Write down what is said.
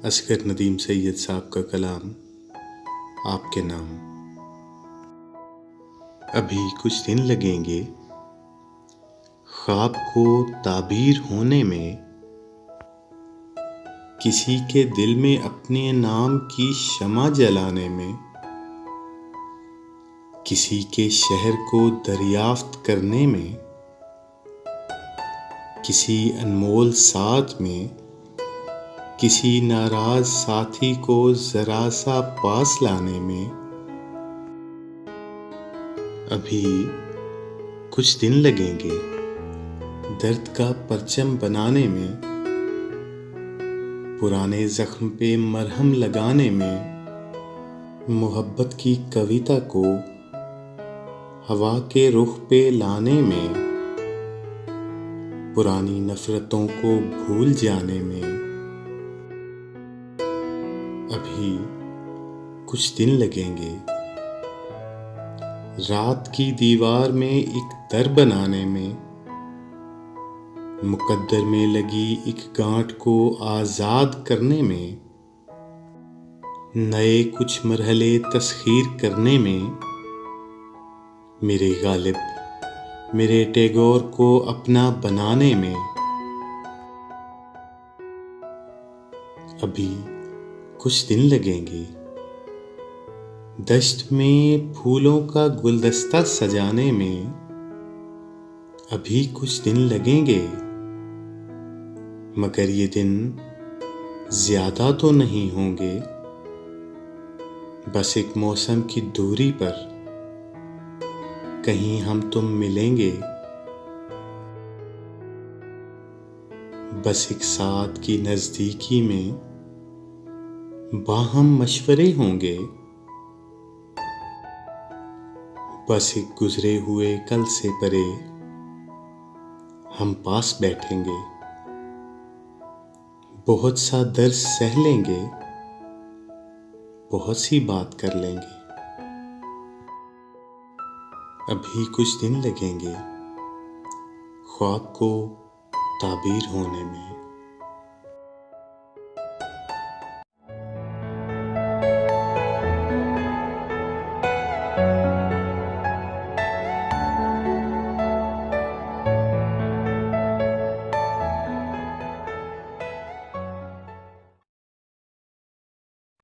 असगर नदीम सैयद साहब का कलाम आपके नाम। अभी कुछ दिन लगेंगे ख्वाब को ताबीर होने में, किसी के दिल में अपने नाम की शमा जलाने में, किसी के शहर को दरियाफ्त करने में, किसी अनमोल साथ में, किसी नाराज साथी को जरा सा पास लाने में। अभी कुछ दिन लगेंगे दर्द का परचम बनाने में, पुराने जख्म पे मरहम लगाने में, मोहब्बत की कविता को हवा के रुख पे लाने में, पुरानी नफरतों को भूल जाने में। अभी कुछ दिन लगेंगे रात की दीवार में एक दर बनाने में, मुकद्दर में लगी एक गांठ को आजाद करने में, नए कुछ मरहले तस्खीर करने में, मेरे गालिब मेरे टैगोर को अपना बनाने में। अभी कुछ दिन लगेंगे दश्त में फूलों का गुलदस्ता सजाने में। अभी कुछ दिन लगेंगे मगर ये दिन ज्यादा तो नहीं होंगे, बस एक मौसम की दूरी पर कहीं हम तुम मिलेंगे, बस एक साथ की नजदीकी में बाहम मशवरे होंगे, बस एक गुजरे हुए कल से परे हम पास बैठेंगे, बहुत सा दर्द सह लेंगे, बहुत सी बात कर लेंगे। अभी कुछ दिन लगेंगे ख्वाब को ताबीर होने में।